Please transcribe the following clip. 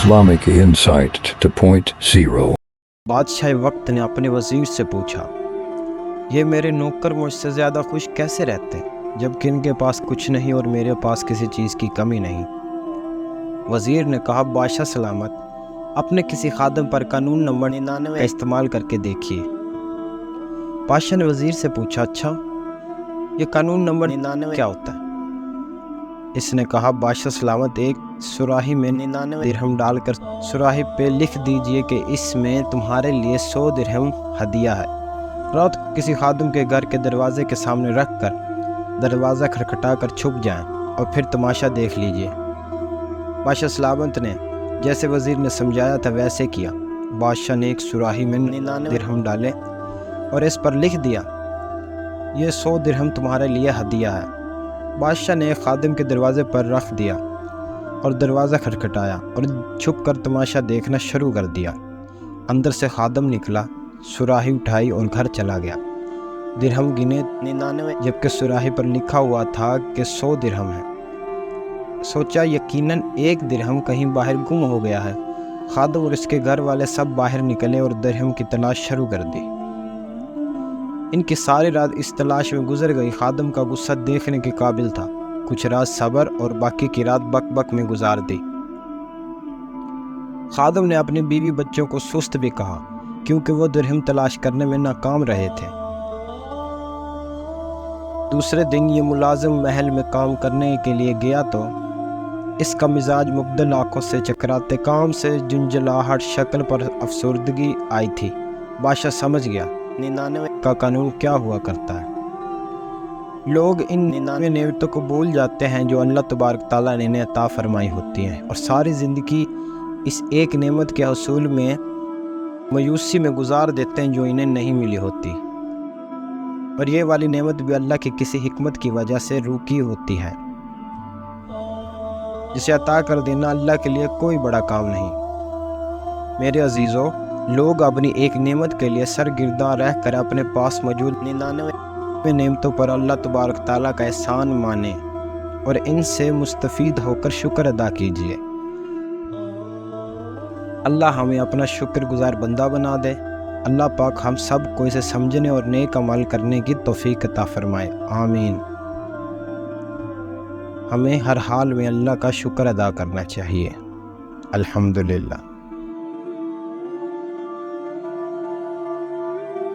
Islamic Insight 2.0 بادشاہ وقت نے اپنے وزیر سے پوچھا، یہ میرے نوکر مجھ سے زیادہ خوش کیسے رہتے ہیں جبکہ ان کے پاس کچھ نہیں اور میرے پاس کسی چیز کی کمی نہیں؟ وزیر نے کہا، بادشاہ سلامت، اپنے کسی خادم پر قانون نمبر 99 کا استعمال کر کے دیکھیے۔ بادشاہ نے وزیر سے پوچھا، اچھا یہ قانون نمبر 99 کیا ہوتا ہے؟ اس نے کہا، بادشاہ سلامت، ایک سراہی میں 99 درہم ڈال کر سراہی پہ لکھ دیجئے کہ اس میں تمہارے لیے 100 درہم ہدیہ ہے۔ رات کو کسی خادم کے گھر کے دروازے کے سامنے رکھ کر دروازہ کھٹکھٹا کر چھپ جائیں اور پھر تماشا دیکھ لیجئے۔ بادشاہ سلامت نے جیسے وزیر نے سمجھایا تھا ویسے کیا۔ بادشاہ نے ایک سراہی میں 99 درہم ڈالے اور اس پر لکھ دیا، یہ 100 درہم تمہارے لیے ہدیہ ہے۔ بادشاہ نے ایک خادم کے دروازے پر رکھ دیا اور دروازہ کھٹکھٹایا اور چھپ کر تماشا دیکھنا شروع کر دیا۔ اندر سے خادم نکلا، سراہی اٹھائی اور گھر چلا گیا۔ درہم گنے 99 جبکہ سراہی پر لکھا ہوا تھا کہ 100 درہم ہے۔ سوچا یقیناً ایک درہم کہیں باہر گم ہو گیا ہے۔ خادم اور اس کے گھر والے سب باہر نکلے اور درہم کی تلاش شروع کر دی۔ ان کی ساری رات اس تلاش میں گزر گئی۔ خادم کا غصہ دیکھنے کے قابل تھا۔ کچھ رات صبر اور باقی کی رات بک بک میں گزار دی۔ خادم نے اپنی بیوی بچوں کو سست بھی کہا کیونکہ وہ درہم تلاش کرنے میں ناکام رہے تھے۔ دوسرے دن یہ ملازم محل میں کام کرنے کے لیے گیا تو اس کا مزاج مبدل، آنکھوں سے چکراتے، کام سے جنجلاہٹ، شکل پر افسردگی آئی تھی۔ بادشاہ سمجھ گیا 99 کا قانون کیا ہوا کرتا ہے۔ لوگ ان 99 نعمتوں کو بھول جاتے ہیں جو اللہ تبارک تعالیٰ نے انہیں عطا فرمائی ہوتی ہیں، اور ساری زندگی اس ایک نعمت کے حصول میں مایوسی میں گزار دیتے ہیں جو انہیں نہیں ملی ہوتی، اور یہ والی نعمت بھی اللہ کی کسی حکمت کی وجہ سے روکی ہوتی ہے، جسے عطا کر دینا اللہ کے لیے کوئی بڑا کام نہیں۔ میرے عزیزو، لوگ اپنی ایک نعمت کے لیے سرگرداں رہ کر اپنے پاس موجود 99 نعمتوں پر اللہ تبارک تعالیٰ کا احسان مانیں اور ان سے مستفید ہو کر شکر ادا کیجیے۔ اللہ ہمیں اپنا شکر گزار بندہ بنا دے۔ اللہ پاک ہم سب کو اسے سمجھنے اور نیک عمل کرنے کی توفیق عطا فرمائے، آمین۔ ہمیں ہر حال میں اللہ کا شکر ادا کرنا چاہیے۔ الحمدللہ۔